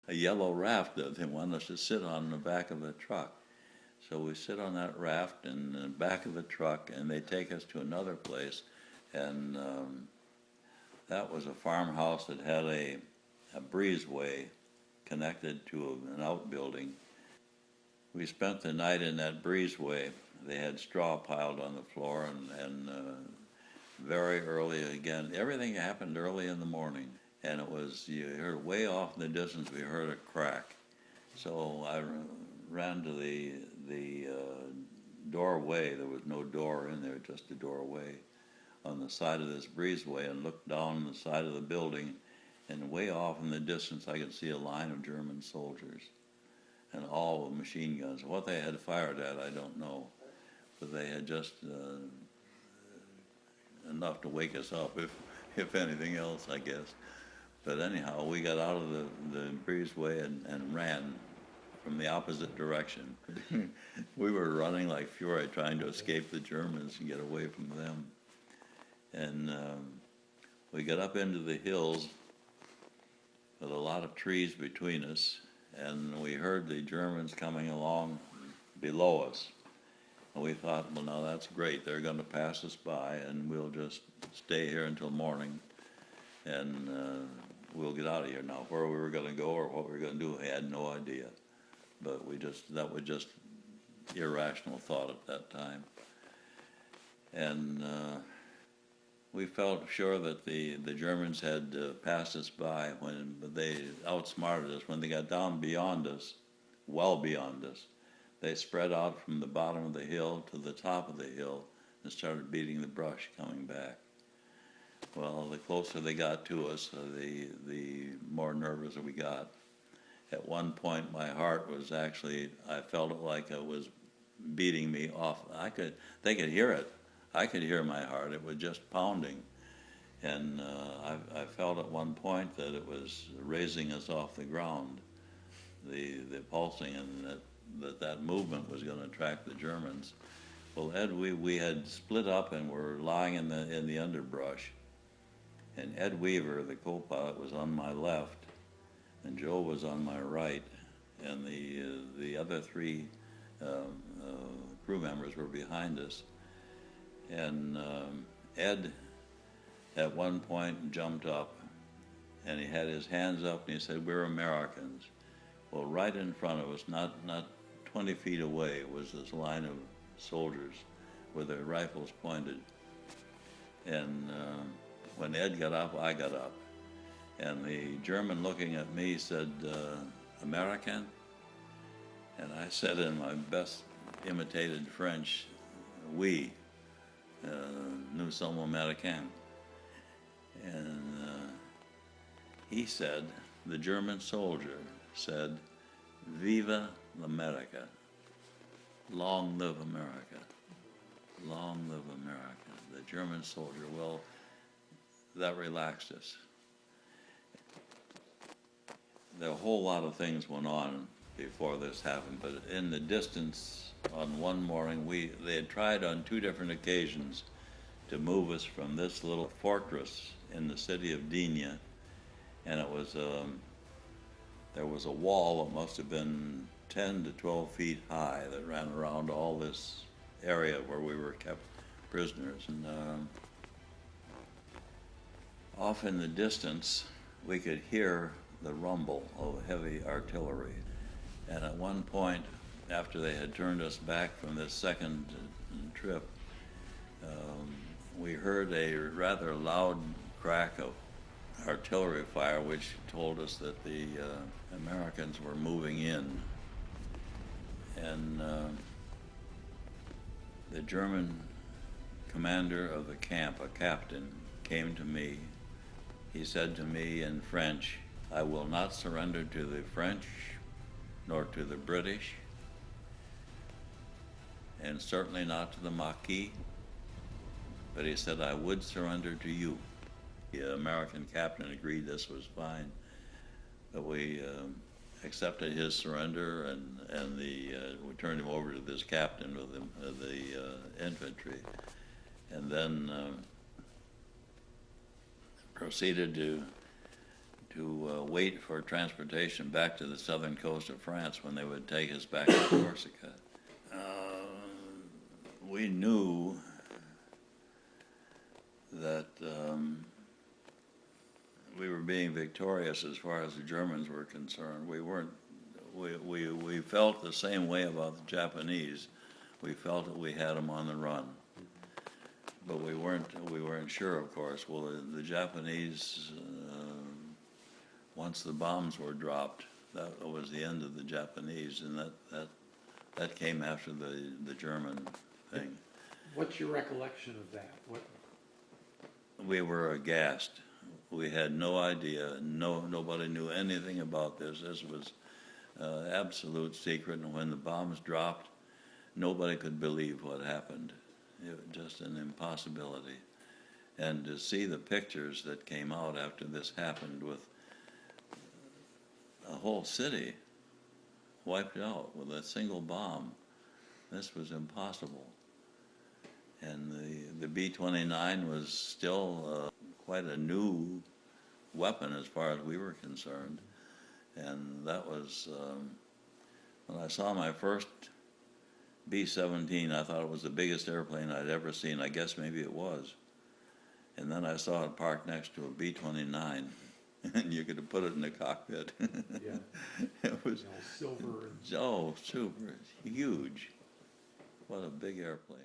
a yellow raft that they want us to sit on the back of the truck. So we sit on that raft in the back of the truck, and they take us to another place, and that was a farmhouse that had a breezeway connected to an outbuilding. We spent the night in that breezeway. They had straw piled on the floor, and very early again. Everything happened early in the morning, and it was, you heard way off in the distance, we heard a crack. So I ran to the doorway. There was no door in there, just a doorway on the side of this breezeway, and looked down the side of the building, and way off in the distance I could see a line of German soldiers and all with machine guns. What they had fired at, I don't know, but they had just enough to wake us up, if anything else, I guess. But anyhow, we got out of the breezeway and ran from the opposite direction. We were running like fury, trying to escape the Germans and get away from them. And we got up into the hills with a lot of trees between us, and we heard the Germans coming along below us. And we thought, well, now that's great. They're going to pass us by, and we'll just stay here until morning, and we'll get out of here. Now, where we were going to go or what we were going to do, we had no idea. But that was just irrational thought at that time. And we felt sure that the Germans had passed us by, but they outsmarted us. When they got down beyond us, well beyond us, they spread out from the bottom of the hill to the top of the hill and started beating the brush coming back. Well, the closer they got to us, the more nervous we got. At one point, my heart was actually, I felt it like it was beating me off. They could hear it. I could hear my heart. It was just pounding. And I felt at one point that it was raising us off the ground, the pulsing, and that movement was going to attract the Germans. Well, Ed, we had split up and were lying in the underbrush. And Ed Weaver, the co-pilot, was on my left, and Joe was on my right, and the other three crew members were behind us. And Ed, at one point, jumped up, and he had his hands up, and he said, "We're Americans." Well, right in front of us, not 20 feet away, was this line of soldiers with their rifles pointed. And when Ed got up, I got up. And the German, looking at me, said, "American?" And I said in my best imitated French, "Oui, nous sommes Américains." And he said, the German soldier said, "Viva l'America, long live America, long live America." The German soldier, well, that relaxed us. There were a whole lot of things went on before this happened, but in the distance, on one morning, they had tried on 2 different occasions to move us from this little fortress in the city of Digne, and it was there was a wall that must have been 10 to 12 feet high that ran around all this area where we were kept prisoners. And off in the distance, we could hear the rumble of heavy artillery. And at one point, after they had turned us back from this second trip, we heard a rather loud crack of artillery fire, which told us that the Americans were moving in. And the German commander of the camp, a captain, came to me. He said to me in French, "I will not surrender to the French nor to the British, and certainly not to the Maquis, but," he said, "I would surrender to you." The American captain agreed this was fine, but we accepted his surrender, and we turned him over to this captain of the infantry, and then proceeded to wait for transportation back to the southern coast of France when they would take us back to Corsica. We knew that we were being victorious as far as the Germans were concerned. We weren't. We felt the same way about the Japanese. We felt that we had them on the run, but we weren't sure, of course. Well, the Japanese, once the bombs were dropped, that was the end of the Japanese, and that came after the German thing. What's your recollection of that? We were aghast. We had no idea. Nobody knew anything about this. This was absolute secret. And when the bombs dropped, nobody could believe what happened. It was just an impossibility. And to see the pictures that came out after this happened, with a whole city wiped out with a single bomb, this was impossible. And the B-29 was still quite a new weapon as far as we were concerned. And that was, when I saw my first B-17, I thought it was the biggest airplane I'd ever seen. I guess maybe it was. And then I saw it parked next to a B-29, and you could have put it in the cockpit. Yeah. It was silver. Oh, super huge. What a big airplane.